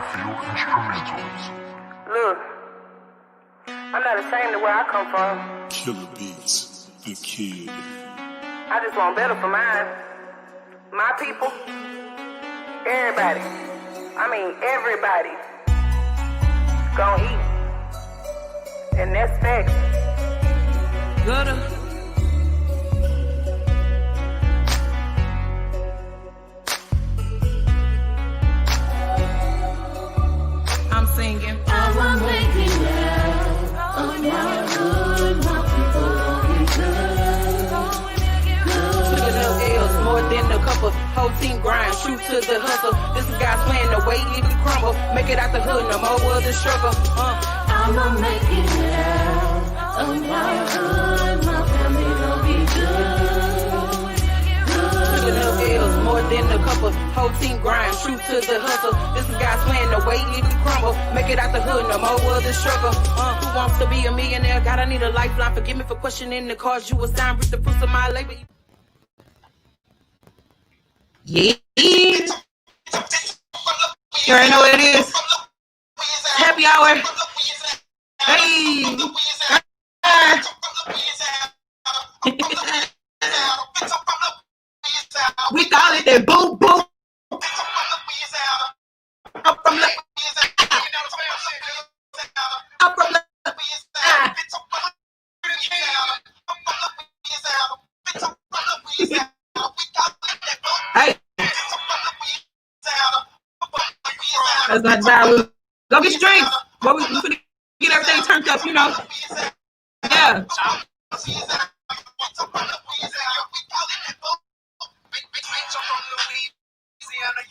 field instrumentals. Look, I'm not ashamed of where I come from. Killer Beats, the kid. I just want better for mine. My people. Everybody. I mean, everybody. Gonna eat. And that's facts. Gutter. I'm singing. I'm making love. Oh, my good, my people gon' be good. Took enough L's, more than a couple. Whole team grind, shoot to the hustle. This is God's plan, the way it can crumble. Make it out the hood, no more of the struggle. I'ma make it love. Oh, my good, my family gon' be good. Took enough L's, more than a couple. Whole team grind, shoot to the hustle. This is God's plan, the way it can crumble. Make it out the hood, no more of the struggle. Who wants to be a millionaire? God, I need a lifeline. Forgive me for questioning the cause you assigned. Reap the fruits of my labor. Yeah. You already know what it is. Happy hour. Hey. We call it that boom boom. I'm from the Hey. That's not bad. Go get your drinks. But we finna get everything turned up, you know. Yeah.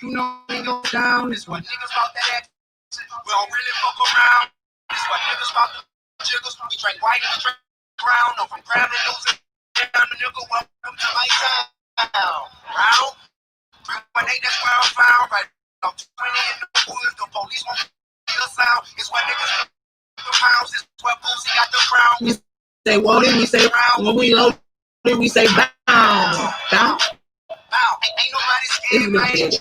You know, we go down. This what niggas about that action. We don't really fuck around. This what niggas about the jiggles. We drink white and drink brown. No, from ground and nose down the nigga. Welcome to my town. Round. 318, that's where I'm found. Right. I'm 20 in the woods. The police won't feel sound. It's what niggas the pounds. This where Boosie got the crown. We say loaded, we say round. When we loaded, we say bound. Bound. Ain't nobody scared, man.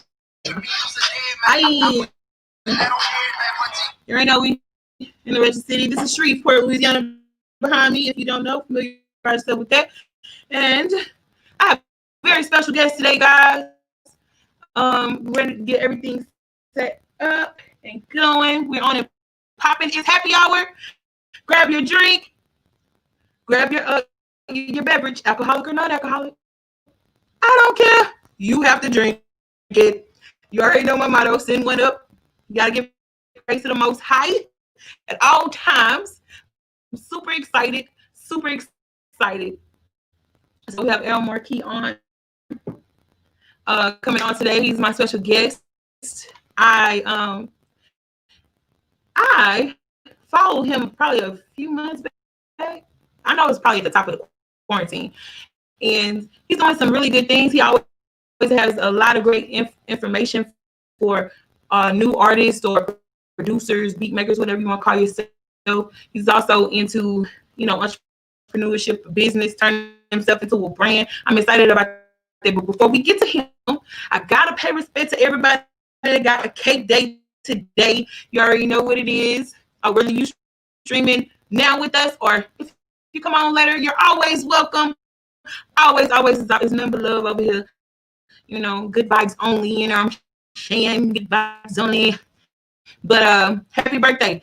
You already know we in the Richard City. This is Shreveport, Louisiana behind me. If you don't know, familiarize yourself with that. And I have a very special guest today, guys. We're going to get everything set up and going. We're on it popping. It's happy hour. Grab your drink. Grab your beverage, alcoholic or non-alcoholic. I don't care. You have to drink it. You already know my motto, send one up. You got to give praise to the Most High at all times. I'm super excited. So we have LMarquee on. Coming on today. He's my special guest. I followed him probably a few months back. I know it's probably at the top of the quarantine. And he's doing some really good things. He always has a lot of great information for new artists or producers, beat makers, whatever you want to call yourself. He's also into, entrepreneurship, business, turning himself into a brand. I'm excited about that. But before we get to him, I gotta pay respect to everybody that got a cake day today. You already know what it is. Whether you streaming now with us or if you come on later, you're always welcome. Always is number love over here. Good vibes only. I'm saying good vibes only. But happy birthday.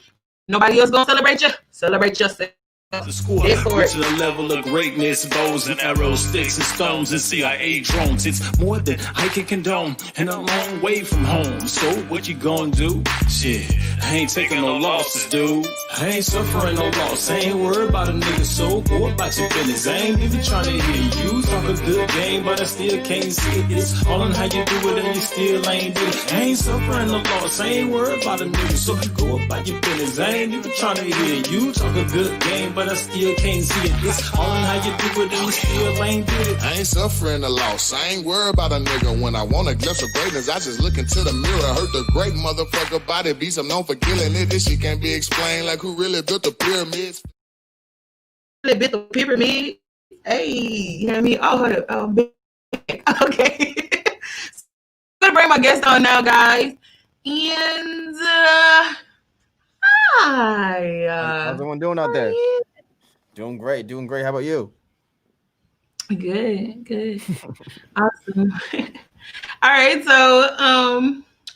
Nobody else gonna celebrate you. Celebrate yourself. The squad reaching a level of greatness, bows and arrows, sticks and stones, and CIA drones. It's more than I can condone, and a long way from home. So what you gonna do? Shit, I ain't taking no losses, dude. I ain't suffering no loss. I ain't worried about a nigga, so go about your business. I ain't even trying to hear you talk a good game, but I still can't see it. It's all on how you do it, and you still ain't do it. I ain't suffering no loss. I ain't worried about a nigga, so you go about your business. I ain't even trying to hear you talk a good game, but I still can't see it. It's all on how you do it, and you still ain't do it. I ain't suffering a loss. I ain't worried about a nigga. When I want a glimpse of greatness, I just look into the mirror. Hurt the great motherfucker body. Beast, I'm known for killing it. This shit can't be explained. Like who really built the pyramids? Really built the pyramid? Hey, you hear me? Oh, okay. I'm gonna bring my guest on now, guys. And hi. How's everyone doing out there? Doing great. How about you? Good. Awesome. All right, so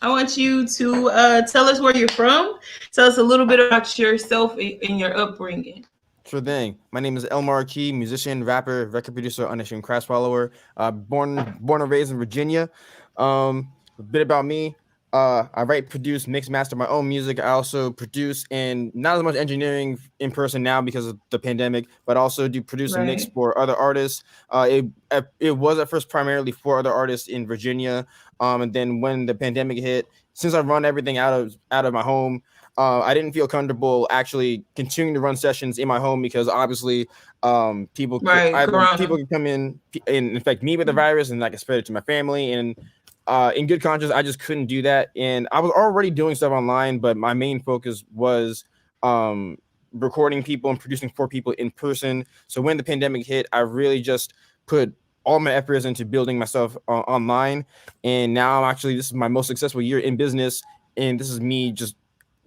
I want you to tell us where you're from. Tell us a little bit about yourself and your upbringing. Sure thing. My name is LMarquee, musician, rapper, record producer, unashamed crash follower. Born and raised in Virginia. A bit about me. I write, produce, mix, master my own music. I also produce and not as much engineering in person now because of the pandemic, but also do produce and mix for other artists. It was at first primarily for other artists in Virginia. And then when the pandemic hit, since I run everything out of my home, I didn't feel comfortable actually continuing to run sessions in my home because obviously people can come in and infect me with the virus and I can spread it to my family. And in good conscience, I just couldn't do that. And I was already doing stuff online, but my main focus was recording people and producing for people in person. So when the pandemic hit, I really just put all my efforts into building myself online. And now this is my most successful year in business. And this is me just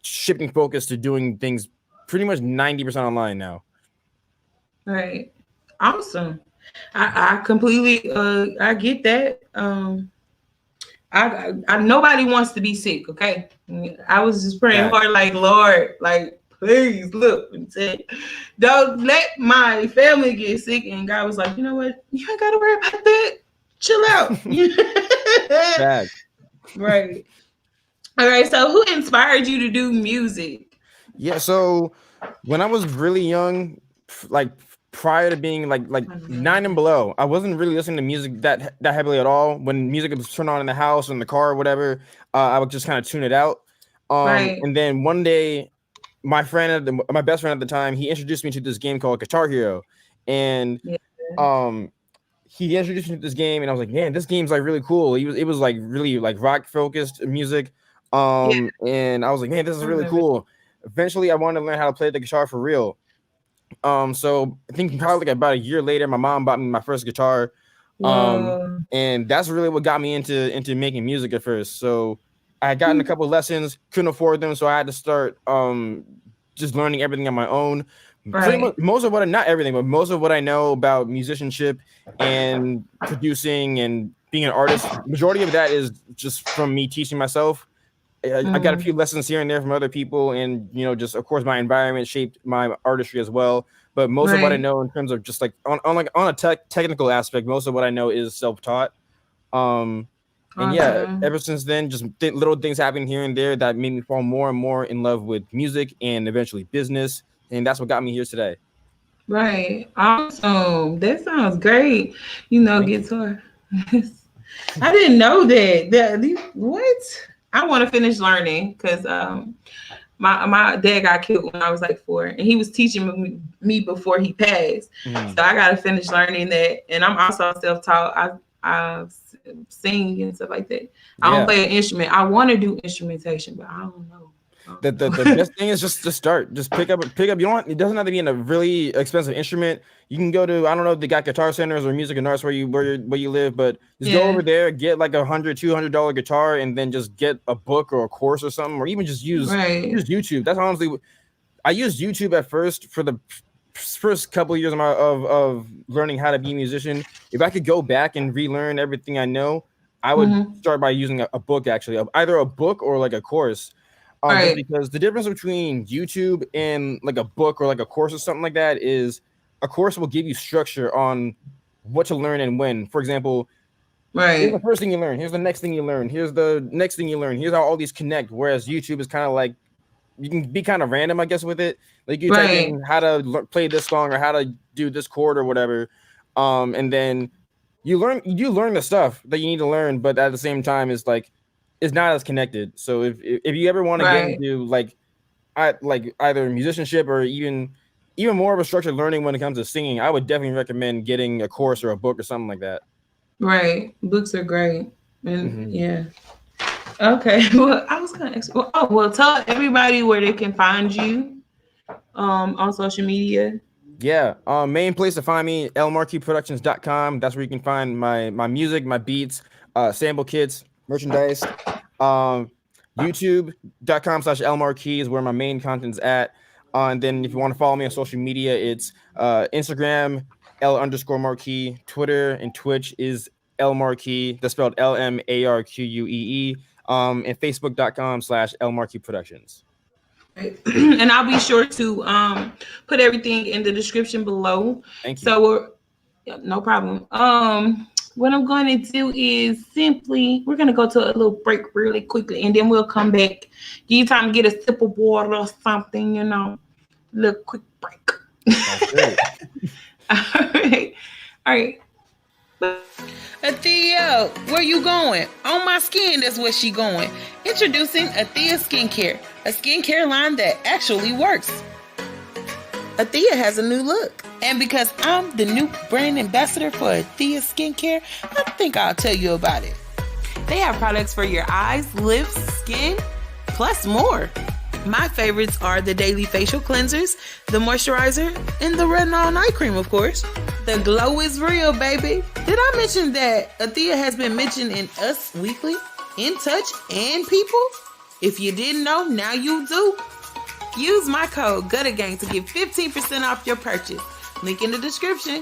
shifting focus to doing things pretty much 90% online now. Right. Awesome. I completely I get that. I nobody wants to be sick, okay? I was just praying hard, like, Lord, like, please look and say, don't let my family get sick. And God was like, you know what? You ain't gotta worry about that. Chill out. Bad. Right. All right. So who inspired you to do music? Yeah, so when I was really young, like prior to being like 9 and below, I wasn't really listening to music that heavily at all. When music was turned on in the house, in the car, or whatever, I would just kind of tune it out. And then one day, my best friend at the time, he introduced me to this game called Guitar Hero, and he introduced me to this game, and I was like, man, this game's like really cool. It was like really like rock focused music, and I was like, man, this is really cool. Eventually, I wanted to learn how to play the guitar for real. So I think probably like about a year later, my mom bought me my first guitar. And that's really what got me into making music at first. So I had gotten a couple lessons, couldn't afford them, so I had to start just learning everything on my own. Pretty much, most of what I know about musicianship and producing and being an artist, majority of that is just from me teaching myself. I got a few lessons here and there from other people, and just of course my environment shaped my artistry as well. But most of what I know in terms of just like on a technical aspect, most of what I know is self-taught. And yeah, ever since then, just little things happen here and there that made me fall more and more in love with music and eventually business, and that's what got me here today. Right. Awesome. That sounds great. Guitar. I didn't know that. What? I want to finish learning because my dad got killed when I was like 4, and he was teaching me before he passed. So I got to finish learning that, and I'm also self-taught. I sing and stuff like that. I don't play an instrument. I want to do instrumentation, but I don't know. The best thing is just to start. Just pick up. It doesn't have to be in a really expensive instrument. You can go to, I don't know if they got guitar centers or music and arts where you live, but just go over there, get like $100-$200 guitar, and then just get a book or a course or something, or even just use YouTube. That's honestly, I used YouTube at first for the first couple of years of learning how to be a musician. If I could go back and relearn everything I know, I would start by using a book, actually, either a book or like a course. Because the difference between YouTube and like a book or like a course or something like that is a course will give you structure on what to learn and when. For example, here's the first thing you learn. Here's the next thing you learn. Here's the next thing you learn. Here's how all these connect. Whereas YouTube is kind of like, you can be kind of random, I guess, with it. Like you type in how to play this song or how to do this chord or whatever. And then you learn the stuff that you need to learn, but at the same time, it's not as connected. So if you ever want to get into like either musicianship or even more of a structured learning when it comes to singing, I would definitely recommend getting a course or a book or something like that. Right. Books are great. And yeah. Okay. Well, I was gonna ask. Well, tell everybody where they can find you on social media. Yeah. Main place to find me, LMarqueeproductions.com. That's where you can find my music, my beats, sample kits, merchandise. YouTube.com/LMarquee is where my main content's at. And then if you want to follow me on social media, it's Instagram L_Marquee, Twitter and Twitch is LMarquee. That's spelled LMarquee. And Facebook.com/LMarqueeproductions. And I'll be sure to put everything in the description below. Thank you. So no problem. What I'm going to do is we're going to go to a little break really quickly, and then we'll come back. Give you time to get a sip of water or something, little quick break. All right. Athea, where you going? On my skin, that's where she going. Introducing Athea Skincare, a skincare line that actually works. Athea has a new look. And because I'm the new brand ambassador for Athea Skincare, I think I'll tell you about it. They have products for your eyes, lips, skin, plus more. My favorites are the daily facial cleansers, the moisturizer, and the retinol night cream, of course. The glow is real, baby. Did I mention that Athea has been mentioned in Us Weekly, In Touch, and People? If you didn't know, now you do. Use my code GUTTERGANG to get 15% off your purchase. Link in the description.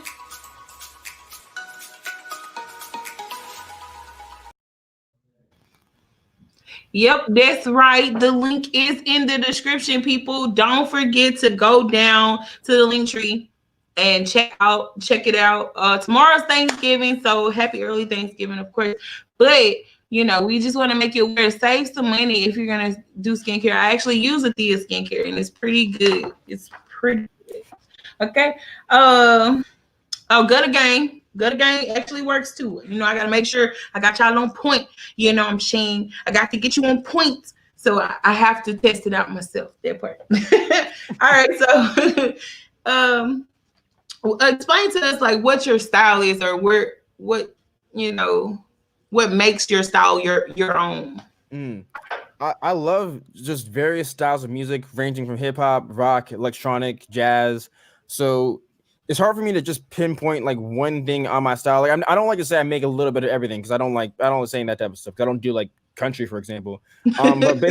Yep, that's right. The link is in the description, people. Don't forget to go down to the link tree and check it out. Tomorrow's Thanksgiving, so happy early Thanksgiving, of course. But we just want to make you aware, save some money if you're gonna do skincare. I actually use Athea skincare, and it's pretty good. It's pretty good. Okay. Gutter Gang actually works too. I gotta make sure I got y'all on point. I'm saying I got to get you on point, so I have to test it out myself. That part. All right. So, explain to us like what your style is, or what makes your style your own. I love just various styles of music, ranging from hip hop, rock, electronic, jazz. So it's hard for me to just pinpoint like one thing on my style. Like I don't like to say I make a little bit of everything, because I don't like saying that type of stuff. I don't do like country, for example. But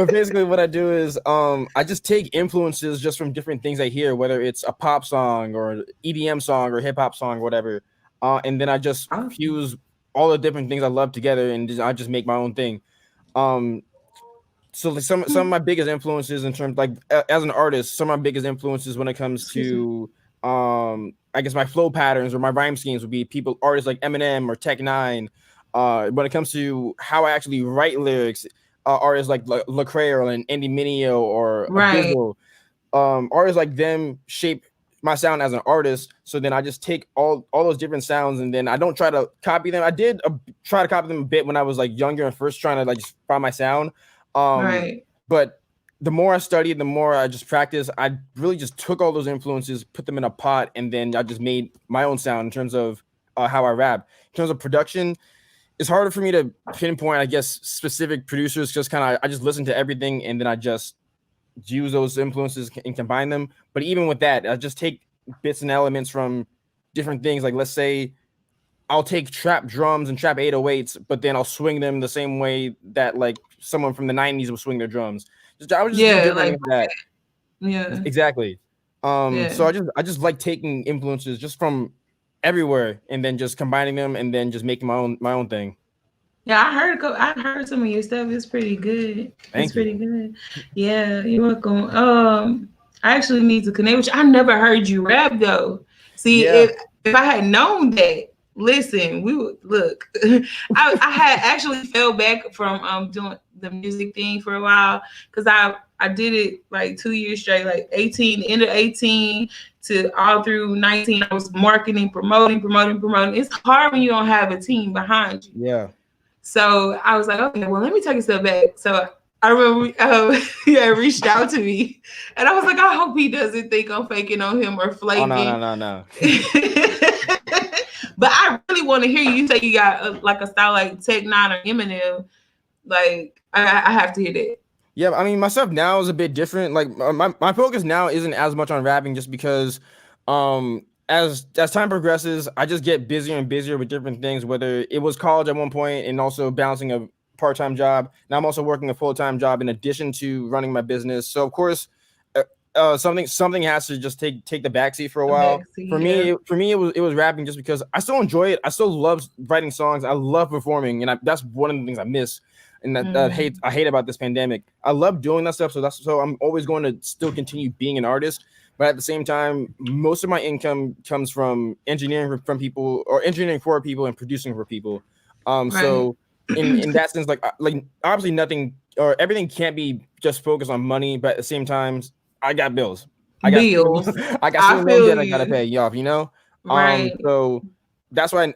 basically what I do is I just take influences just from different things I hear, whether it's a pop song or EDM song or hip hop song or whatever. And then I just fuse all the different things I love together, and I just make my own thing. So like some of my biggest influences in terms, like as an artist, some of my biggest influences when it comes to I guess my flow patterns or my rhyme schemes would be artists like Eminem or Tech 9. When it comes to how I actually write lyrics, artists like Lecrae and Andy Mineo or Abizzle, artists like them shape my sound as an artist. So then I just take all those different sounds, and then I don't try to copy them. I did try to copy them a bit when I was like younger and first trying to like just find my sound. But the more I studied, the more I just practiced, I really just took all those influences, put them in a pot, and then I just made my own sound in terms of how I rap. In terms of production, it's harder for me to pinpoint, I guess, specific producers. Just I just listen to everything, and then I just use those influences and combine them. But even with that, I just take bits and elements from different things. Like let's say I'll take trap drums and trap 808s, but then I'll swing them the same way that like someone from the 90s would swing their drums. I was just like that. Yeah, exactly. So I just like taking influences just from everywhere and then just combining them and then just making my own thing. Yeah, I heard some of your stuff. It's pretty good. It's pretty good. Yeah, you're welcome. I actually need to connect with you. I never heard you rap though. See, if I had known that, listen, we would look. I had actually fell back from doing the music thing for a while, because I did it like 2 years straight, like 18, the end of 18 to all through 19. I was marketing, promoting. It's hard when you don't have a team behind you. Yeah. So I was like, okay, well, let me take a step back. So I remember he had reached out to me, and I was like, I hope he doesn't think I'm faking on him or flaking. Oh, no. But I really want to hear you say you got like a style like Tech 9 or Eminem. Like I have to hear that. Yeah, I mean, my stuff now is a bit different. Like my focus now isn't as much on rapping, just because as time progresses, I just get busier and busier with different things, whether it was college at one point and also balancing part-time job. Now I'm also working a full-time job in addition to running my business. So of course, something has to just take the backseat for a while. For me, it was rapping just because I still enjoy it. I still love writing songs. I love performing, and that's one of the things I miss. And that I hate about this pandemic. I love doing that stuff, so I'm always going to still continue being an artist. But at the same time, most of my income comes from engineering from people, or engineering for people, and producing for people. So in that sense, like obviously nothing or everything can't be just focused on money. But at the same time, I got bills. I got bills. I got student loan debt I gotta pay off. You know, Right. So that's why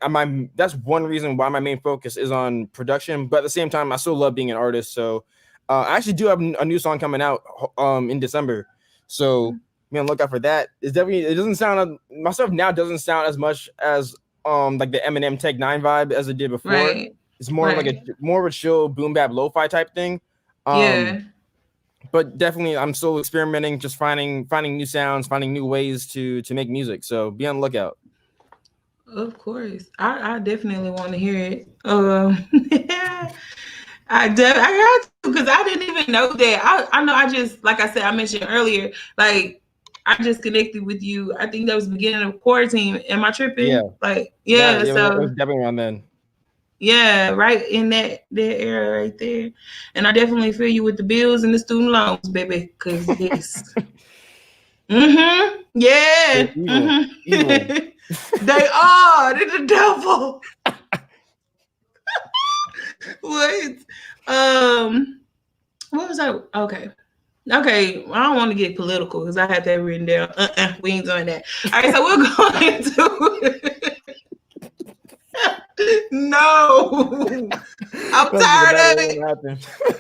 that's one reason why my main focus is on production. But at the same time, I still love being an artist. So I actually do have a new song coming out in December. So be on the lookout for that. It's definitely, it doesn't sound, my stuff now doesn't sound as much as like the Eminem Tech 9 vibe as it did before. Right. It's more like more of a chill boom bap lo-fi type thing. Yeah. But definitely I'm still experimenting, just finding new sounds, finding new ways to make music. So be on the lookout. Of course. I definitely want to hear it. I got to, because I didn't even know that. I know, I just, like I said, I mentioned earlier, like I just connected with you. I think that was the beginning of quarantine. Am I tripping? Yeah. Like, so it was definitely around then. Yeah, right in that era right there. And I definitely feel you with the bills and the student loans, baby. Cause yes. Yeah. Evil. They are. They're the devil. What? What was I? Okay. I don't want to get political because I had that written down. We ain't doing that. All right, so we're going to. No, I'm tired of it.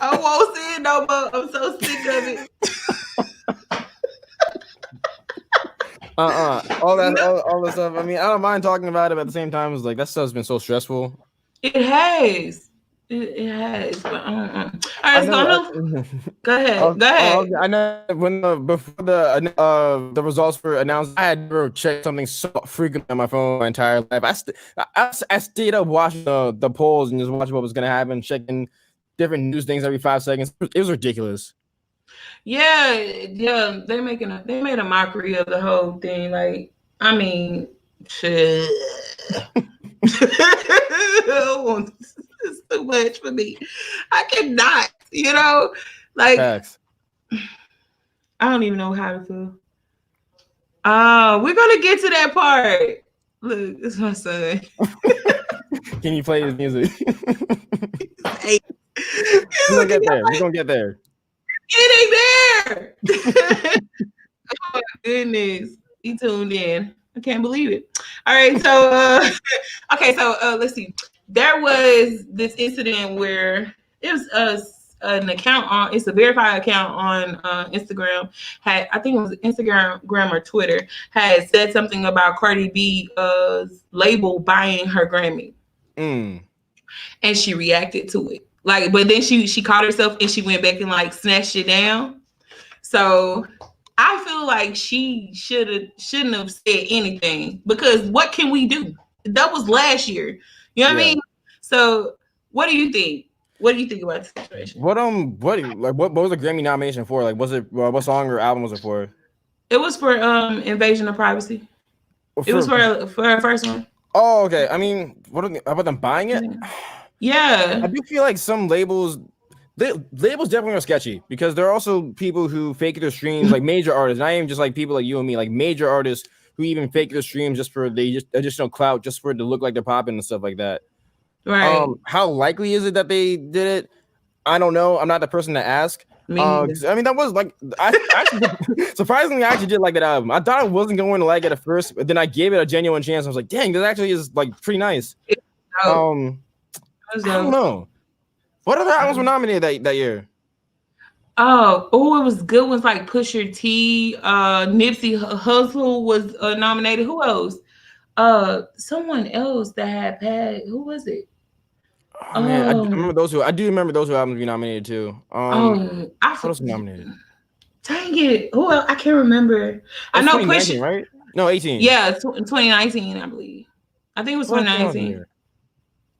I won't see it no more. I'm so sick of it. All that stuff. I mean, I don't mind talking about it, but at the same time, it's like that stuff's been so stressful. It has. It has. But, All right, go ahead. I know when before the results were announced, I had never checked something so frequently on my phone my entire life. I stayed up watching the polls and just watching what was gonna happen, checking different news things every 5 seconds. It was ridiculous. Yeah. They made a mockery of the whole thing. Like, I mean, shit. It's too much for me. I cannot, like Facts. I don't even know how to feel. We're gonna get to that part. Look, it's my son. Can you play his music? Hey. We're gonna get there. It ain't there. Oh my goodness. He tuned in. I can't believe it. All right, so let's see. There was this incident where it was an account on, it's a verified account on Instagram, I think it was Instagram or Twitter, had said something about Cardi B label buying her Grammy. And she reacted to it. Like, but then she caught herself and she went back and like snatched it down. So I feel like she shouldn't have said anything, because what can we do? That was last year. You know what I mean? So what do you think? What do you think about the situation? What was the Grammy nomination for? Like, was it what song or album was it for? It was for Invasion of Privacy. It was for her first one. Oh, okay. I mean, about them buying it? Yeah. I do feel like some labels definitely are sketchy, because there are also people who fake their streams, like major artists, not even just like people like you and me, like major artists who even fake their streams just for the additional clout, just for it to look like they're popping and stuff like that. Right. How likely is it that they did it? I don't know. I'm not the person to ask. I mean, that was like, surprisingly, I actually did like that album. I thought I wasn't going to like it at first, but then I gave it a genuine chance. I was like, dang, this actually is like pretty nice. I don't know. What other albums were nominated that year? It was good ones like Pusha T, Nipsey Hussle was nominated. Who else? Someone else that had passed. Who was it? Oh, man, I remember those two. I do remember those two albums being nominated too. What else was nominated? Dang it! Who else? I can't remember. I know Pusha, right? No, 18. Yeah, 2019, I believe. I think it was 2019.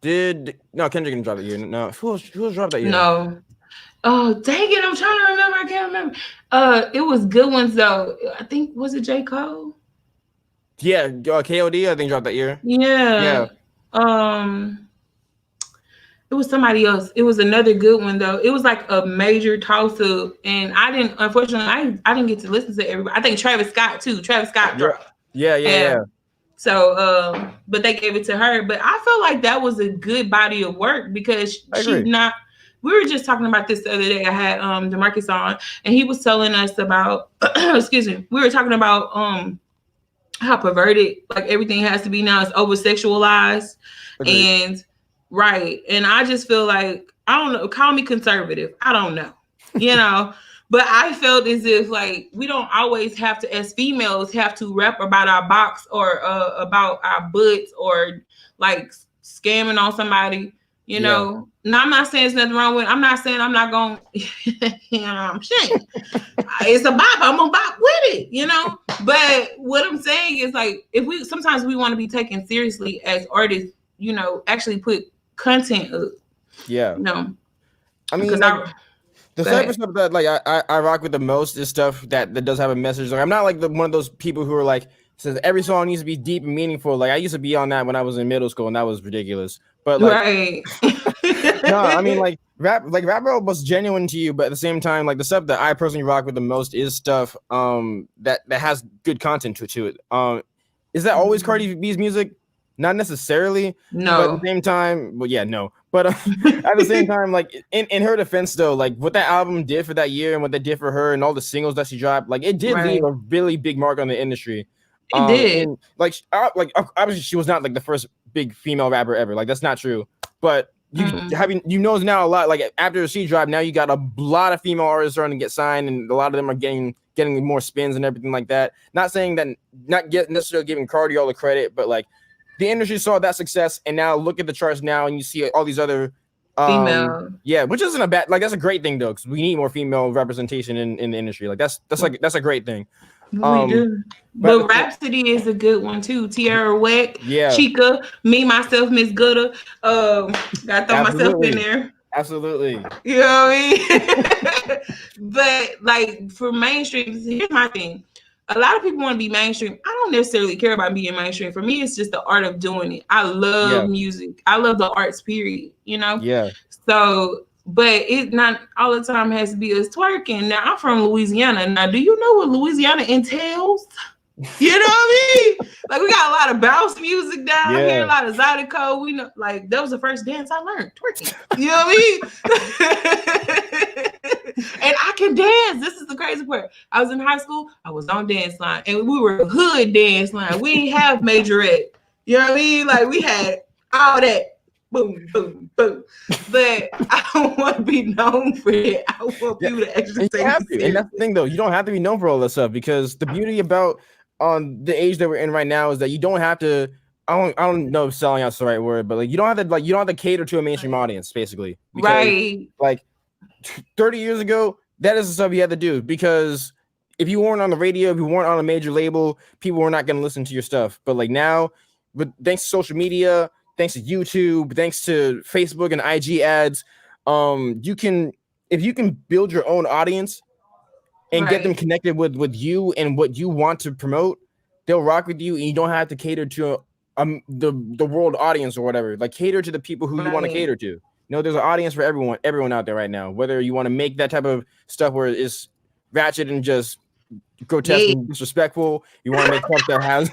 No, Kendrick didn't drop that year. No, who was dropped that year? No. Oh, dang it. I'm trying to remember. I can't remember. It was good ones though. I think, was it J. Cole? Yeah, KOD, I think dropped that year. Yeah. It was somebody else. It was another good one though. It was like a major toss up, and unfortunately, I didn't get to listen to everybody. I think Travis Scott too. Travis Scott dropped. Yeah. So, but they gave it to her. But I feel like that was a good body of work because she's not. We were just talking about this the other day. I had DeMarcus on, and he was telling us about. Excuse me. We were talking about how perverted like everything has to be now. It's over sexualized, and right. And I just feel like I don't know. Call me conservative. I don't know. You know. But I felt as if like we don't always have to, as females, have to rap about our box or about our butts or like scamming on somebody. You know. Now I'm not saying there's nothing wrong with it. I'm not saying I'm not going. You know, I'm saying it's a bop. I'm gonna bop with it. You know. But what I'm saying is like if sometimes we want to be taken seriously as artists. You know, actually put content up. Yeah. You know. I mean, the type of stuff that like I rock with the most is stuff that does have a message. Like I'm not like one of those people who are like says every song needs to be deep and meaningful. Like I used to be on that when I was in middle school, and that was ridiculous. But like, no, I mean like rap was genuine to you, but at the same time, like the stuff that I personally rock with the most is stuff that has good content to it. Is that always Cardi B's music? Not necessarily. No. But at the same time, well, yeah, no. But at the same time, like in her defense, though, like what that album did for that year and what that did for her and all the singles that she dropped, like it did leave a really big mark on the industry. It did. And, like obviously, she was not like the first big female rapper ever. Like that's not true. But you know now a lot. Like after she dropped, now you got a lot of female artists starting to get signed, and a lot of them are getting more spins and everything like that. Not saying that, necessarily giving Cardi all the credit, but like. The industry saw that success, and now look at the charts now, and you see all these other female. Yeah, which isn't a bad. Like that's a great thing though, because we need more female representation in the industry. Like that's a great thing. We do. But Rhapsody is a good one too. Tierra Whack, Chica, Me, Myself, Miss Gooda. Gotta throw myself in there. Absolutely. You know what I mean? But like for mainstream, here's my thing. A lot of people want to be mainstream. I don't necessarily care about being mainstream. For me, it's just the art of doing it. I love music. I love the arts, period. You know? Yeah. So, but it not all the time has to be us twerking. Now, I'm from Louisiana. Now, do you know what Louisiana entails? You know what I mean? Like, we got a lot of bounce music down here, a lot of Zydeco. We know, like, that was the first dance I learned, twerking. You know what I mean? And I can dance. This is the crazy part. I was in high school. I was on dance line, and we were a hood dance line. We didn't have majorette. You know what I mean? Like we had all that. Boom, boom, boom. But I don't want to be known for it. I want people to actually take it seriously. And that's the thing, though. You don't have to be known for all this stuff because the beauty about the age that we're in right now is that you don't have to. I don't know if selling out's the right word, but like you don't have to cater to a mainstream audience, basically. Because, like 30 years ago, that is the stuff you had to do because if you weren't on the radio, if you weren't on a major label, people were not going to listen to your stuff. But like now, but thanks to social media, thanks to YouTube, thanks to Facebook and IG ads, if you can build your own audience and get them connected with you and what you want to promote, they'll rock with you, and you don't have to cater to the world audience or whatever. Like cater to the people who you want to cater to. No, there's an audience for everyone out there right now. Whether you want to make that type of stuff where it's ratchet and just grotesque and disrespectful, you want to make stuff that has,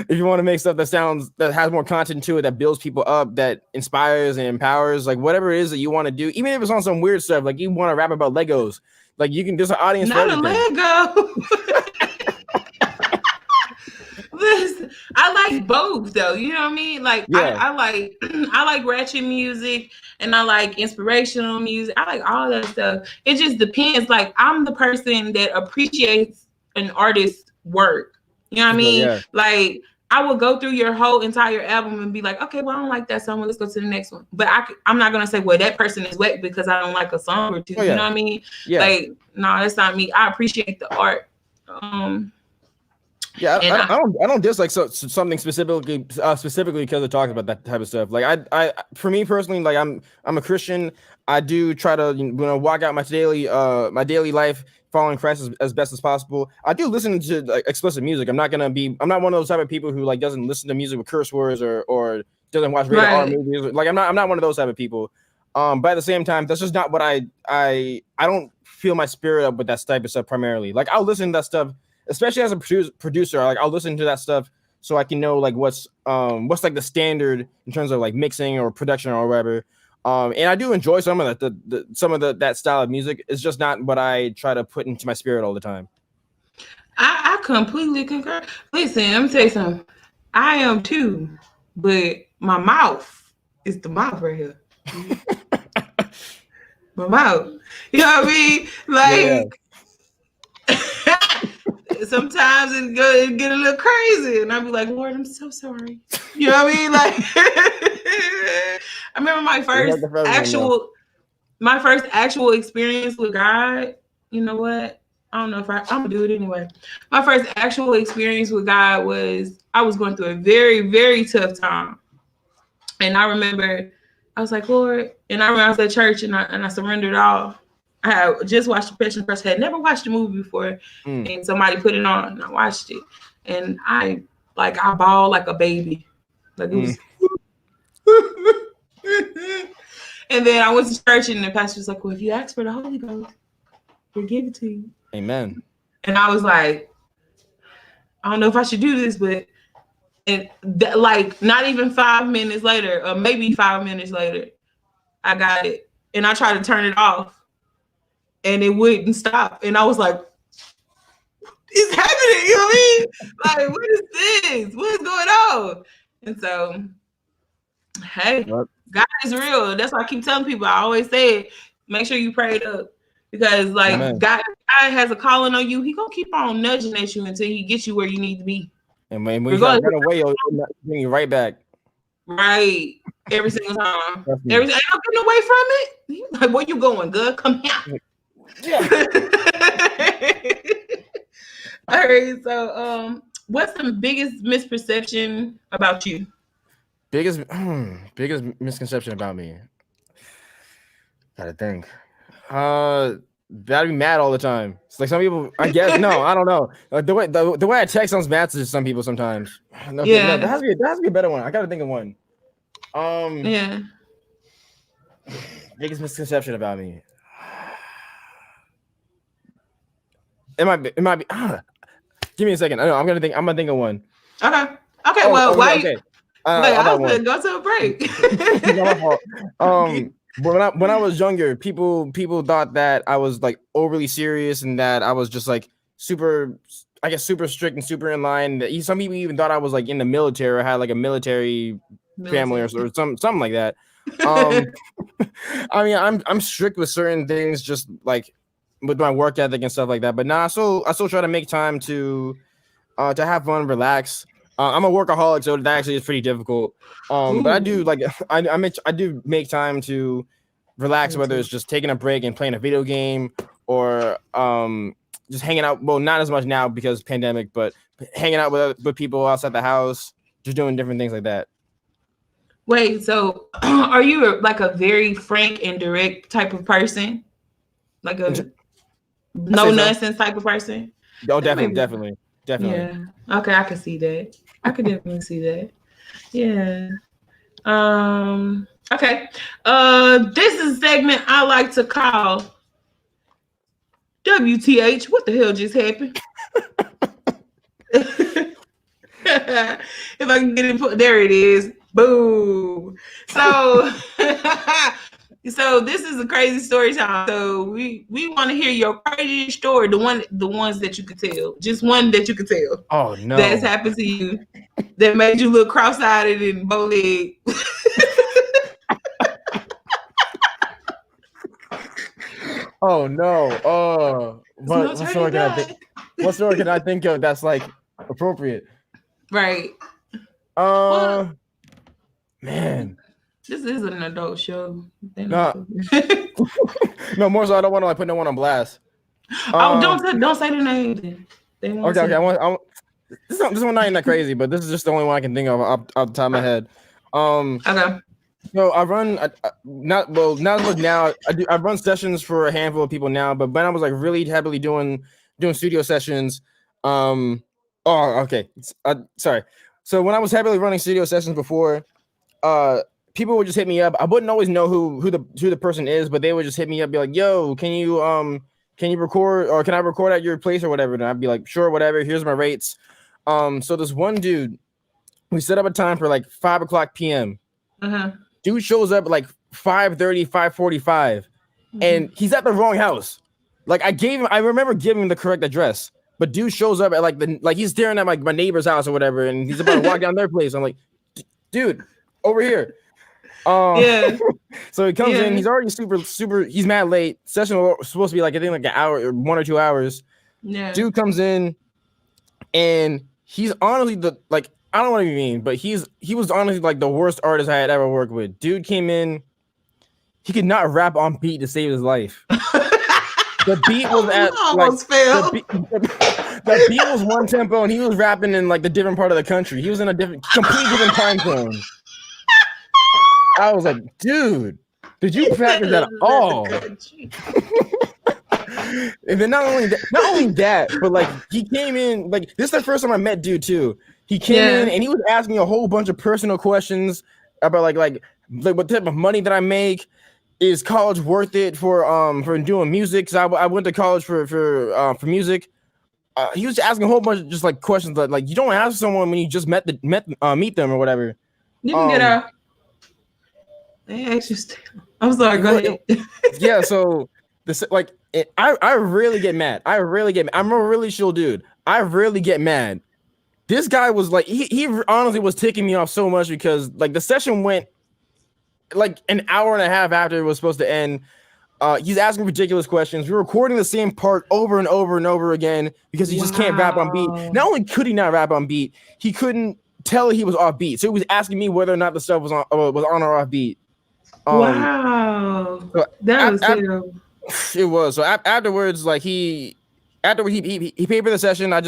if you want to make stuff that has more content to it, that builds people up, that inspires and empowers, like whatever it is that you want to do, even if it's on some weird stuff, like you want to rap about Legos, like you can. There's an audience for everything. Not a Lego. Listen, I like both though. You know what I mean? Like I like ratchet music and I like inspirational music. I like all that stuff. It just depends. Like I'm the person that appreciates an artist's work. You know what I mean? Like I will go through your whole entire album and be like, okay, well I don't like that song. Well, let's go to the next one. But I'm not gonna say, well, that person is whack because I don't like a song or two. You know what I mean? Like no, that's not me. I appreciate the art. Yeah, And I don't dislike something specifically because it talks about that type of stuff. Like for me personally, like I'm a Christian. I do try to walk out my daily life following Christ as best as possible. I do listen to like explicit music. I'm not one of those type of people who like doesn't listen to music with curse words or doesn't watch rated R movies. Like I'm not one of those type of people. But at the same time, that's just not what I don't feel my spirit up with that type of stuff primarily. Like I'll listen to that stuff. Especially as a producer, like I'll listen to that stuff so I can know like what's like the standard in terms of like mixing or production or whatever. And I do enjoy some of that style of music. It's just not what I try to put into my spirit all the time. I completely concur. Listen, let me tell you something. I am too, but my mouth is the mouth right here. My mouth. You know what I mean? Like. Yeah. Sometimes it get a little crazy, and I'll be like, Lord, I'm so sorry. You know what I mean? Like, I remember my first actual experience with God. You know what? I don't know if I'm gonna do it anyway. My first actual experience with God was I was going through a very, very tough time, and I remember I was like, Lord, and I remember I was at church and I surrendered all. I had just watched The Passion First. Had never watched the movie before, and somebody put it on, and I watched it, and I bawled like a baby, like it was. And then I went to church, and the pastor was like, "Well, if you ask for the Holy Ghost, we'll give it to you." Amen. And I was like, I don't know if I should do this, but like not even 5 minutes later, or maybe 5 minutes later, I got it, and I tried to turn it off. And it wouldn't stop. And I was like, it's happening. You know what I mean? Like, what is this? What is going on? And so, hey, God is real. That's why I keep telling people. I always say it. Make sure you pray it up. Because, like, God has a calling on you. He going to keep on nudging at you until he gets you where you need to be. And when you run away, he'll bring you right back. Right. Every single time. Ain't no getting away from it. He's like, where you going, good? Come here. Yeah. All right. So, what's the biggest misperception about you? Biggest misconception about me. Gotta think. Gotta be mad all the time. It's like some people. I guess no. I don't know. Like the way I text sounds mad to some people sometimes. No, there has to be a better one. I gotta think of one. Yeah. Biggest misconception about me. It might be. Give me a second. I know. I'm gonna think of one. Okay. Well, why? Okay. I was gonna go to a break. When I was younger, people thought that I was like overly serious and that I was just like super strict and super in line. Some people even thought I was like in the military or had like a military family or something like that. I mean, I'm strict with certain things, just like with my work ethic and stuff like that. But I still try to make time to have fun, relax. I'm a workaholic, so that actually is pretty difficult. But I do I do make time to relax, whether it's just taking a break and playing a video game or just hanging out. Well, not as much now because of the pandemic, but hanging out with people outside the house, just doing different things like that. Wait, so are you like a very frank and direct type of person? Like a no nonsense type of person? Oh, definitely. Yeah. Okay, I can see that. I could definitely see that. Yeah. Okay. This is a segment I like to call WTH. What the hell just happened? If I can get it, there it is. Boom. So, so this is a crazy story time. So we want to hear your craziest story, the ones that you could tell, just one that you could tell. Oh no, that's happened to you that made you look cross-eyed and bow-legged. Oh no. What story can I think of that's like appropriate? Right. Man. This is an adult show. No, more so I don't want to like put no one on blast. Don't say the name then. Okay. this one not even that crazy, but this is just the only one I can think of off the top of my head. Okay. So I run not now. I run sessions for a handful of people now, but when I was like really heavily doing studio sessions, okay, sorry. So when I was heavily running studio sessions before, people would just hit me up. I wouldn't always know who the person is, but they would just hit me up, be like, "Yo, can you record, or can I record at your place or whatever?" And I'd be like, "Sure, whatever. Here's my rates." So this one dude, we set up a time for like 5:00 p.m. Dude shows up at like 5:30, 5:45, and he's at the wrong house. Like I remember giving him the correct address, but dude shows up at like he's staring at my neighbor's house or whatever, and he's about to walk down their place. I'm like, dude, over here. Yeah. So he comes in, he's already super, he's mad late. Session was supposed to be like, I think like an hour or 1 or 2 hours. Yeah. Dude comes in, and he's honestly I don't want to be mean, but he was honestly like the worst artist I had ever worked with. Dude came in, he could not rap on beat to save his life. The beat was at the beat was one tempo, and he was rapping in like the different part of the country. He was in a completely different time zone. I was like, dude, did you practice at all? And then not only that, but like he came in, like this is the first time I met dude too. He came in and he was asking me a whole bunch of personal questions about like what type of money that I make. Is college worth it for doing music? Cause I went to college for music. He was asking a whole bunch of just like questions that like you don't ask someone when you just meet them or whatever. You can get out. They actually I'm sorry, go ahead. Yeah, so this like I really get mad. I'm a really chill dude. I really get mad. This guy was like he honestly was ticking me off so much because like the session went like an hour and a half after it was supposed to end. He's asking ridiculous questions. We're recording the same part over and over and over again because he just can't rap on beat. Not only could he not rap on beat, he couldn't tell he was off beat. So he was asking me whether or not the stuff was on or off beat. Wow, so that was terrible. It was. So afterwards, like he paid for the session. I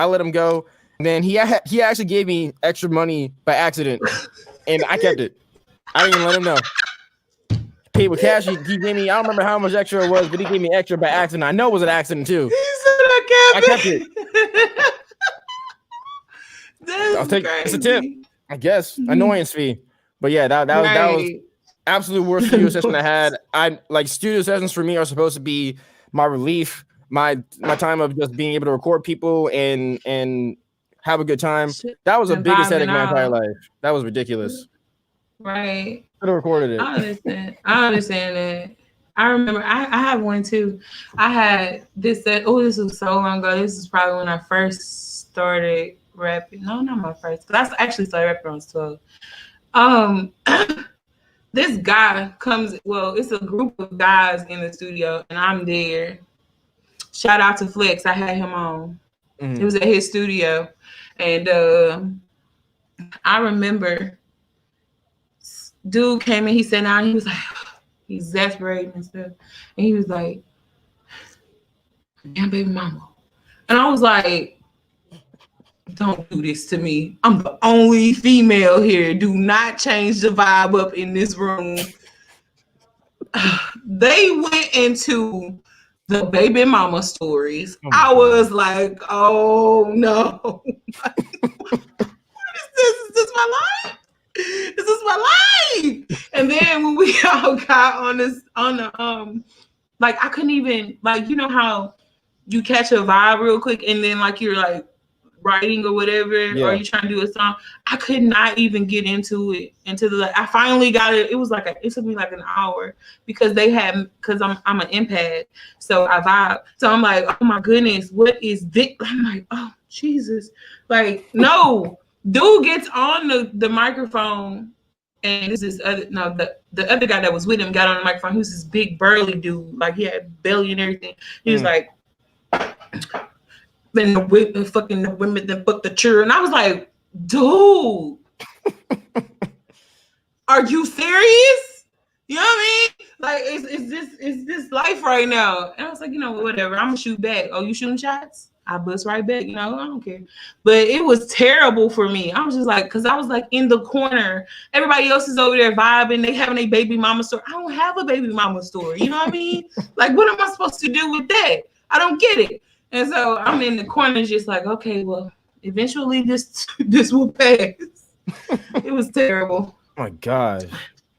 let him go. And then he actually gave me extra money by accident, and I kept it. I didn't even let him know. Paid with cash. He gave me. I don't remember how much extra it was, but he gave me extra by accident. I know it was an accident too. He said I kept it. I'll take crazy. It's a tip, I guess. Annoyance fee. But yeah, that was absolute worst studio session I had. I like studio sessions for me are supposed to be my relief, my time of just being able to record people and have a good time. That was the biggest headache my entire life. That was ridiculous. Right. Could have recorded it. I understand that. I remember I have one too. I had this this was so long ago. This is probably when I first started rapping. No, not my first. Because I actually started rapping when I was 12. This guy comes, it's a group of guys in the studio, and I'm there. Shout out to Flex. I had him on. It was at his studio. And I remember dude came in, he sat down, he was like, he's exasperated and stuff. And he was like, damn, baby mama. And I was like, don't do this to me. I'm the only female here. Do not change the vibe up in this room. They went into the baby mama stories. I was like, oh no. What is this? Is this my life? This is my life. And then when we all got on the like I couldn't even, like, you know how you catch a vibe real quick and then like you're like writing or whatever, or you're trying to do a song. I could not even get into it I finally got it. It took me like an hour because I'm an empath. So I vibe. So I'm like, oh my goodness, what is this? I'm like, oh Jesus. Like, no. Dude gets on the microphone, and this is the other guy that was with him got on the microphone. He was this big burly dude, like he had belly and everything. He was like, then the women that fuck the children. And I was like, dude, are you serious? You know what I mean? Like, is this life right now? And I was like, whatever. I'm gonna shoot back. Oh, you shooting shots? I bust right back, I don't care. But it was terrible for me. I was just like, because I was like in the corner. Everybody else is over there vibing. They having a baby mama store. I don't have a baby mama store. You know what I mean? Like, what am I supposed to do with that? I don't get it. And so I'm in the corner just like, okay, well, eventually this will pass. It was terrible. Oh my gosh.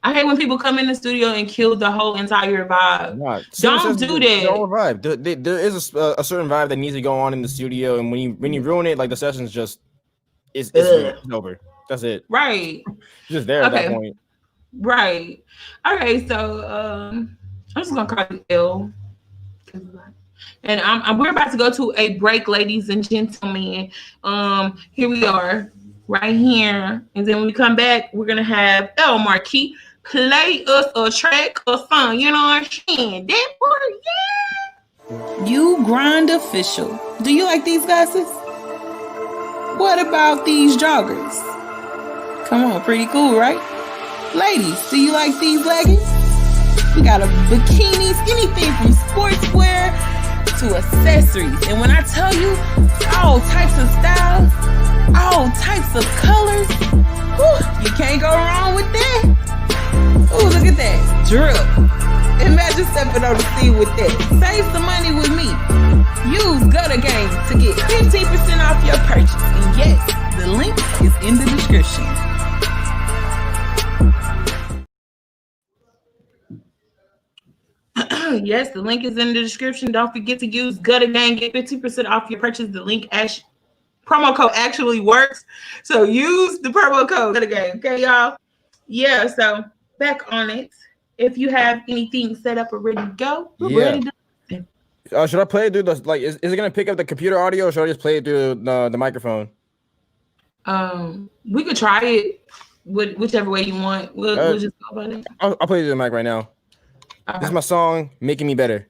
I hate when people come in the studio and kill the whole entire vibe. Don't do that. The whole vibe. There is a certain vibe that needs to go on in the studio, and when you ruin it, like the session's just it's over. That's it. Right. Just there at that point. Right. Okay. So I'm just gonna call it L. And we're about to go to a break, ladies and gentlemen. Here we are, right here, and then when we come back, we're gonna have LMarquee play us a track or song. You know what I'm saying? That part, yeah. You grind official. Do you like these glasses? What about these joggers? Come on, pretty cool, right? Ladies, do you like these leggings? We got a bikinis, anything from sportswear to accessories. And when I tell you all types of styles, all types of colors, you can't go wrong with that. Ooh, look at that. Drip. Imagine stepping on the scene with that. Save some money with me. Use Gutter Game to get 15% off your purchase. And yes, the link is in the description. Yes, the link is in the description. Don't forget to use Gutter Gang. Get 15% off your purchase. The link promo code actually works. So use the promo code Gutter Gang. Okay, y'all? Yeah, so back on it. If you have anything set up or ready to go, we're ready to listen. Should I play it through the is it gonna pick up the computer audio, or should I just play it through the microphone? We could try it whichever way you want. We'll just go about it. I'll play it through the mic right now. This is my song, Making Me Better.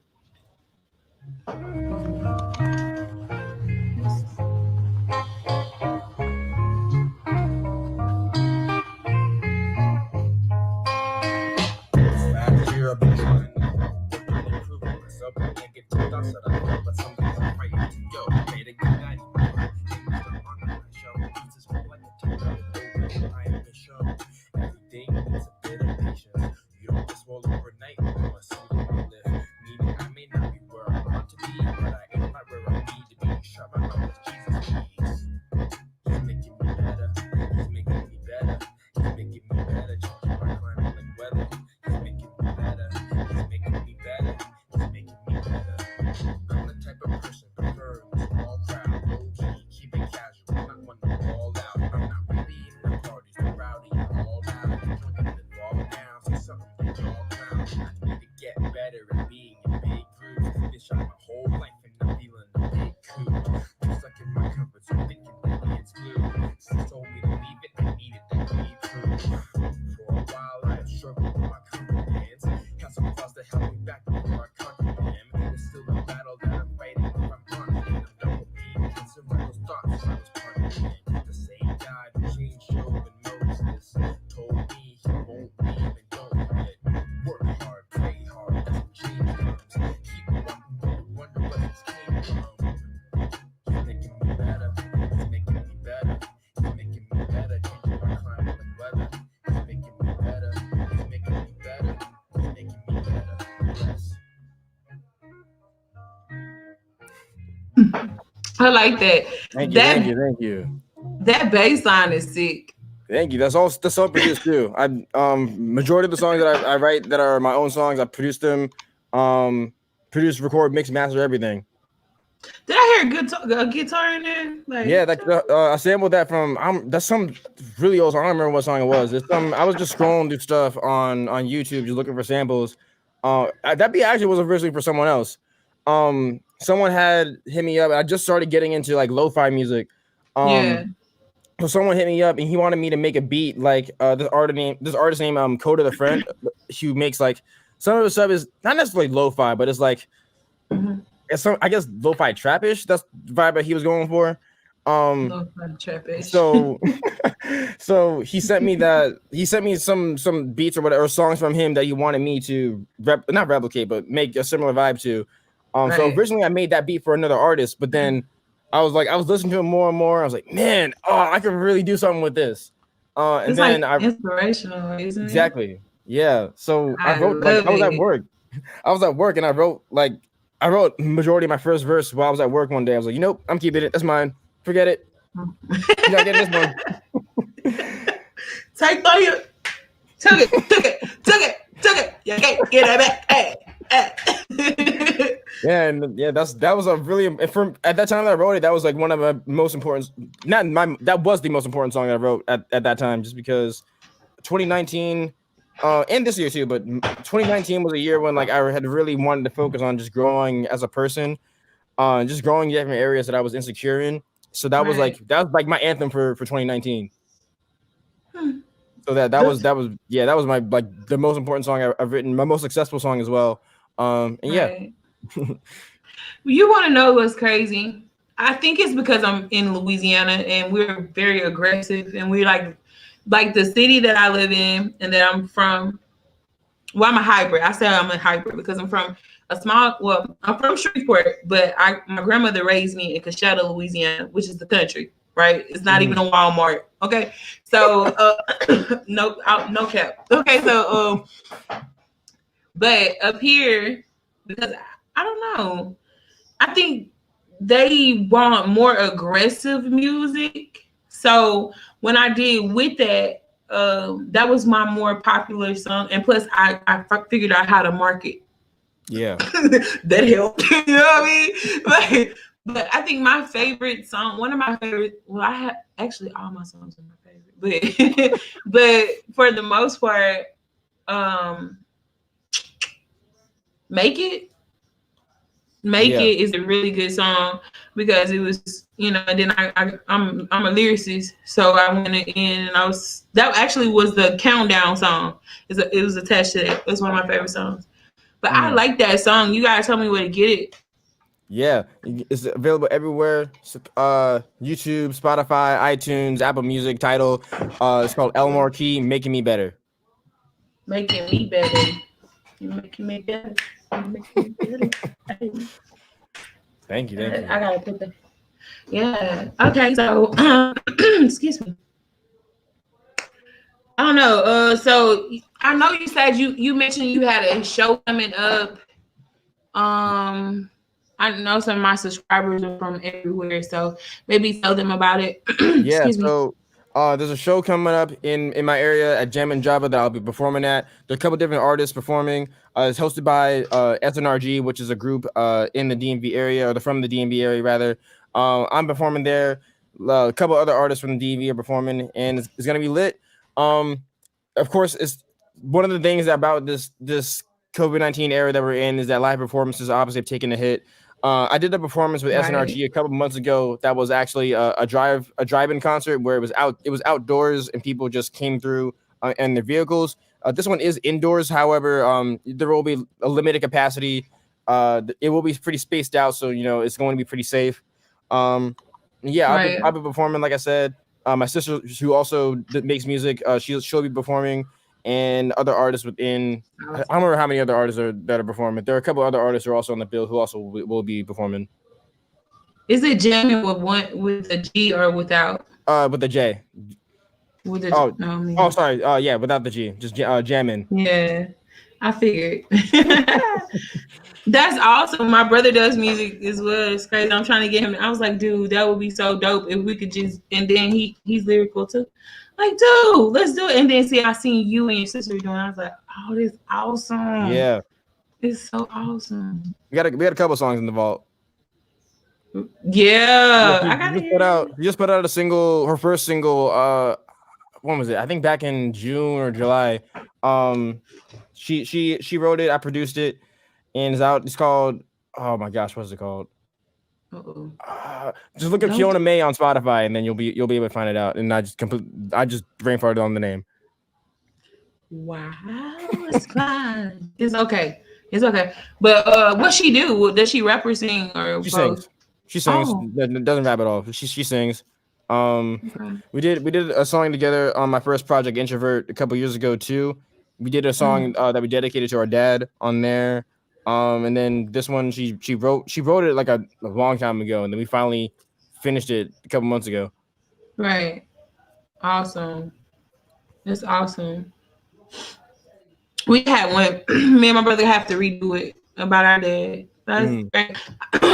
I like that. Thank you. That bass line is sick. Thank you. That's all produced too. Majority of the songs that I write that are my own songs, I produce them, produce, record, mix, master, everything. Did I hear a guitar in there? Like, yeah, I sampled that from. That's some really old song. I don't remember what song it was. I was just scrolling through stuff on YouTube, just looking for samples. That beat actually was originally for someone else. Someone had hit me up. I just started getting into like lo-fi music. So someone hit me up and he wanted me to make a beat like this artist named Coda the Friend, who makes like some of the stuff is not necessarily lo-fi, but it's like it's some, I guess, lo-fi trappish. That's the vibe that he was going for. Lo-fi trappish. So he sent me some beats or whatever, or songs from him that he wanted me to not replicate, but make a similar vibe to. So originally I made that beat for another artist, but then I was listening to it more and more. I was like, man, I could really do something with this. And It's then like inspirational, isn't it? exactly, yeah. So I I wrote like love I was at it. work. And I wrote majority of my first verse while I was at work one day. I was like, I'm keeping it. That's mine. Forget it. You're not getting this one. Take you. Took it. You can't get it back. Hey. Yeah, and yeah, that was a really at that time that I wrote it. That was like one of my most important. That was the most important song I wrote at that time, just because 2019, and this year too. But 2019 was a year when like I had really wanted to focus on just growing as a person, just growing in different areas that I was insecure in. So that was like my anthem for 2019. So that was my like the most important song I've written, my most successful song as well. And yeah. You want to know what's crazy? I think it's because I'm in Louisiana and we're very aggressive, and we're like the city that I live in and that I'm from. Well, I'm a hybrid. I say I'm a hybrid because I'm from I'm from Shreveport, but my grandmother raised me in Coachella, Louisiana, which is the country, right? It's not even a Walmart. Okay. So, no cap. Okay. So, but up here, because I don't know, I think they want more aggressive music. So when I did with that, that was my more popular song, and plus I figured out how to market. Yeah, that helped. You know what I mean? But I think my favorite song, one of my favorite. Well, I have actually all my songs are my favorite, but for the most part, Make It is a really good song because it was, and then I'm a lyricist, so I went in and that actually was the countdown song. It was attached to that. It's one of my favorite songs. But I like that song. You gotta tell me where to get it. Yeah, it's available everywhere. YouTube, Spotify, iTunes, Apple Music. Tidal. It's called LMarquee, Making Me Better. Making me better. You're making me better. Thank you. I gotta put that. Yeah. Okay. So, excuse me. I don't know. So I know you said you mentioned you had a show coming up. I know some of my subscribers are from everywhere, so maybe tell them about it. Yeah. So there's a show coming up in my area at Jam and Java that I'll be performing at. There are a couple different artists performing. It's hosted by SNRG, which is a group in the DMV area, or from the DMV area rather. I'm performing there. A couple other artists from the DMV are performing, and it's gonna be lit. Of course, it's one of the things about this COVID-19 era that we're in is that live performances obviously have taken a hit. I did a performance with SNRG a couple months ago that was actually a drive-in concert where it was outdoors and people just came through in their vehicles. This one is indoors, however, there will be a limited capacity. It will be pretty spaced out, so it's going to be pretty safe. I'll be performing, like I said. My sister, who also makes music, she'll be performing, and other artists within. I don't remember how many other artists that are performing. There are a couple other artists who are also on the bill who also will be performing. Is it jamming with a G or without? With the J. With the sorry. Yeah, without the G, just jamming. Yeah, I figured. That's awesome. My brother does music as well. It's crazy. I'm trying to get him. I was like, dude, that would be so dope if we could just. And then he's lyrical too. Like, dude, let's do it. And then I seen you and your sister doing. I was like, oh, this is awesome. Yeah, it's so awesson. We had a couple songs in the vault. Yeah, I just put out a single. Her first single. When was it? I think back in June or July. She wrote it. I produced it. And it's out. It's called. Oh my gosh, what's it called? Just look up Kiona May on Spotify, and then you'll be able to find it out. And I just brain farted on the name. Wow, it's fine. It's okay. But what she do? Does she rap or sing or she both? Sings? She sings. Doesn't rap at all. She sings. We did a song together on my first project, Introvert, a couple years ago too. We did a song that we dedicated to our dad on there. And then this one she wrote it like a long time ago, and then we finally finished it a couple months ago. Right. Awesome. That's awesome. We had one. Me and my brother have to redo it about our dad. That's great.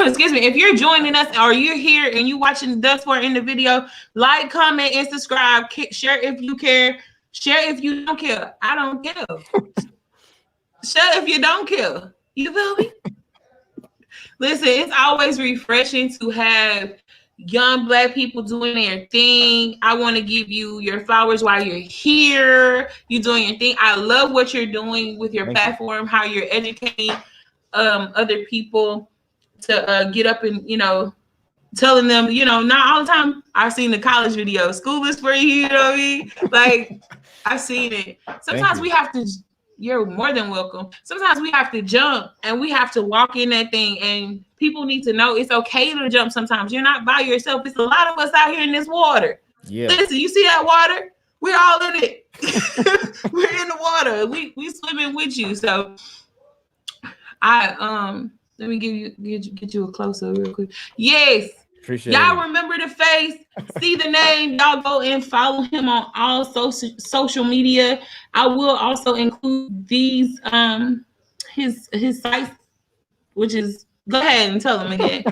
Excuse me. If you're joining us or you're here and you watching thus far in the video, like, comment, and subscribe. Share if you care. Share if you don't care. I don't care. Share if you don't care. You feel me? Listen, it's always refreshing to have young Black people doing their thing. I want to give you your flowers while you're here. You're doing your thing. I love what you're doing with your platform, how you're educating other people to get up and, telling them, not all the time. I've seen the college video. School is for you, know what I mean? Like, I've seen it. Sometimes we have to, you're more than welcome. Sometimes we have to jump and we have to walk in that thing, and people need to know it's okay to jump sometimes. You're not by yourself. It's a lot of us out here in this water. Yeah. Listen, you see that water? We're all in it. We're in the water. We swimming with you. So let me get you a close up real quick. Yes. Appreciate y'all it. remember the face, see the name. Y'all go and follow him on all social media. I will also include these his sites, which is, go ahead and tell them again.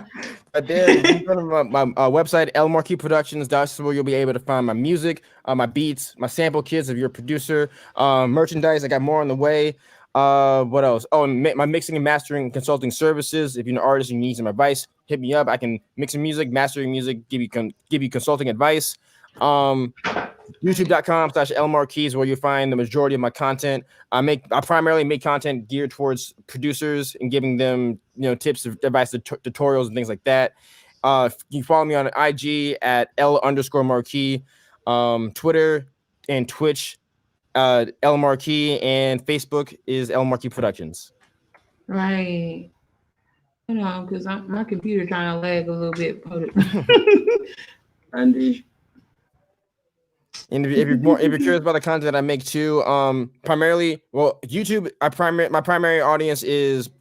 There, you can go to my website, LMarqueeproductions. That's where you'll be able to find my music, my beats, my sample kits if you're a producer, merchandise. I got more on the way. What else? Oh, my mixing and mastering and consulting services. If you're an artist and you need some advice, hit me up. I can mix some music, master your music, give you consulting advice. YouTube.com/LMarquee is where you find the majority of my content. I primarily make content geared towards producers and giving them, tips, advice, tutorials, and things like that. You can follow me on IG at L_Marquee, Twitter and Twitch, LMarquee, and Facebook is LMarqueeproductions. Right. Because my computer trying to lag a little bit. And if you're curious about the content I make too, primarily, YouTube. My primary audience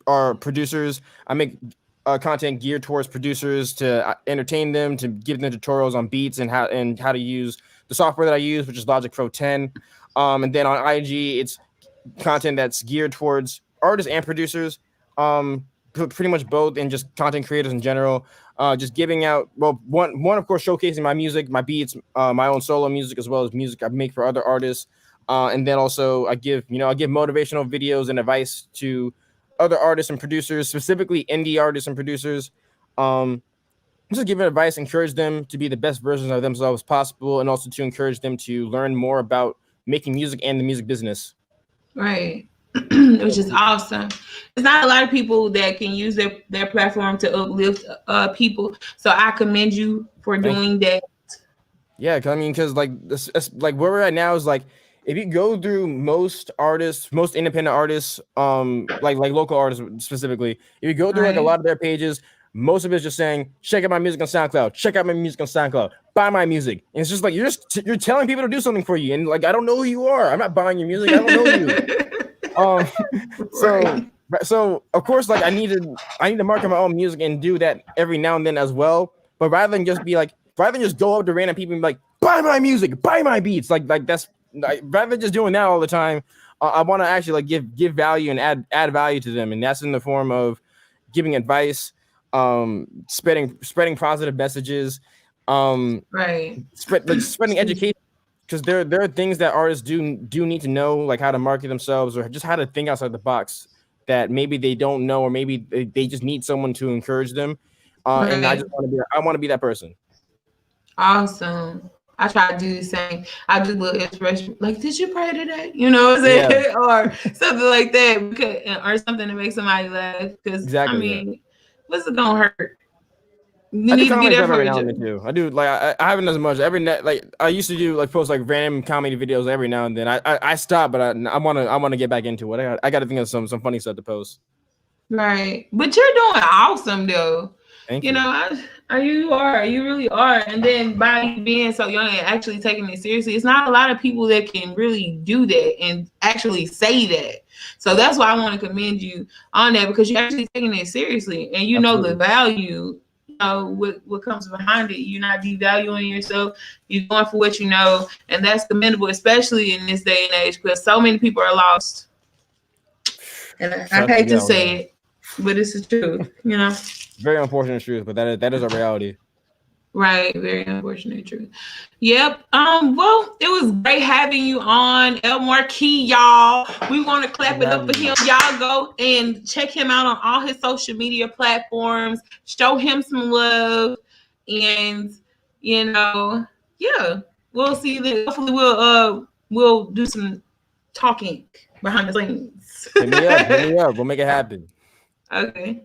are producers. I make content geared towards producers to entertain them, to give them tutorials on beats and how to use the software that I use, which is Logic Pro 10. And then on IG, it's content that's geared towards artists and producers. Pretty much both, and just content creators in general. Just giving out, one of course, showcasing my music, my beats, my own solo music, as well as music I make for other artists. And then also I give motivational videos and advice to other artists and producers, specifically indie artists and producers. Just giving advice, encourage them to be the best versions of themselves possible, and also to encourage them to learn more about making music and the music business. Right. Which is awesome. There's not a lot of people that can use their platform to uplift people. So I commend you for doing that. Yeah, because like where we're at now is like, if you go through most independent artists, like local artists specifically, if you go through like a lot of their pages, most of it's just saying, check out my music on SoundCloud, check out my music on SoundCloud, buy my music. And it's just like you're telling people to do something for you, and like, I don't know who you are. I'm not buying your music. I don't know you. So of course, like I need to market my own music and do that every now and then as well. But rather than just go up to random people and be like, buy my music, buy my beats, like that's rather than just doing that all the time, I want to actually like give value and add value to them, and that's in the form of giving advice, spreading positive messages, spreading education. Because there are things that artists do need to know, like how to market themselves or just how to think outside the box that maybe they don't know, or maybe they just need someone to encourage them. And I want to be that person. Awesome. I try to do the same. I do little expression like, "Did you pray today?" You know what I'm saying, yeah. Or something like that, or something to make somebody laugh. Because what's it gonna hurt? You need to get every now and then too. I do, like I haven't as much like I used to do, like post like random comedy videos every now and then. I stopped, but I want to get back into it. I got to think of some funny stuff to post. Right, but you're doing awesome though. Thank you. You really are. And then by being so young and actually taking it seriously, it's not a lot of people that can really do that and actually say that. So that's why I want to commend you on that, because you're actually taking it seriously and you know the value. know what comes behind it. You're not devaluing yourself. You're going for what you know, and that's commendable, especially in this day and age, because so many people are lost. And I hate to say it, but it's the truth, you know. Very unfortunate truth, but that is a reality. Right, very unfortunate truth. Yep. Well, it was great having you on, LMarquee, y'all. We want to clap it up for him. Y'all go and check him out on all his social media platforms. Show him some love, and yeah, we'll see you then. Hopefully, we'll do some talking behind the scenes. Hit me up. We'll make it happen. Okay.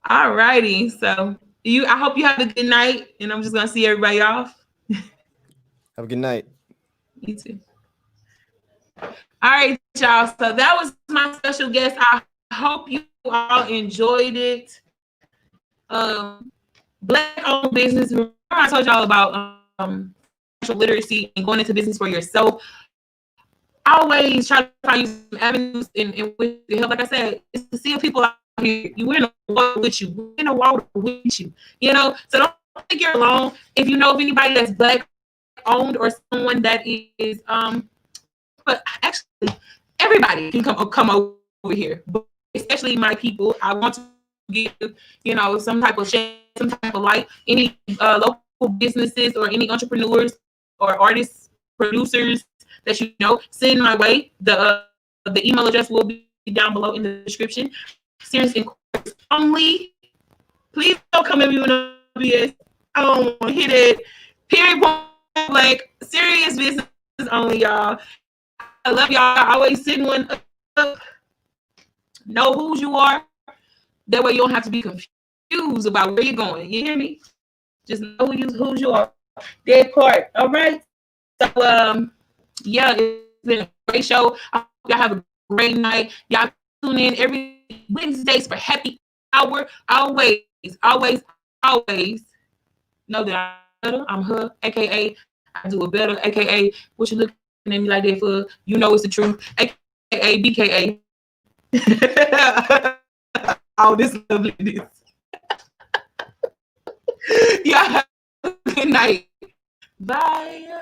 All righty. So I hope you have a good night, and I'm just gonna see everybody off. Have a good night. You too. All right, y'all. So that was my special guest. I hope you all enjoyed it. Black-owned business. Remember I told y'all about financial literacy and going into business for yourself. Always try to find some avenues in which to help. Like I said, it's to see if people out here, you in a world with you. We're in a world with you. So don't think you're alone. If you know of anybody that's Black-owned or someone that is but actually everybody can come over here, but especially my people. I want to give some type of shade, some type of light. Any local businesses or any entrepreneurs or artists, producers that send my way. The email address will be down below in the description. Serious inquiries only. Please don't come at me with no BS. I don't want to hear that. Period. Point blank. Serious business only, y'all. I love y'all. I always send one up. Know who you are. That way you don't have to be confused about where you're going. You hear me? Just know who you are. Dead part. All right. So yeah, it's been a great show. I hope y'all have a great night. Y'all tune in every Wednesdays for happy hour. Always know that I'm her, aka I do it better, aka what you looking at me like that for? It's the truth, aka BKA. All this loveliness. Y'all have a good night. Bye.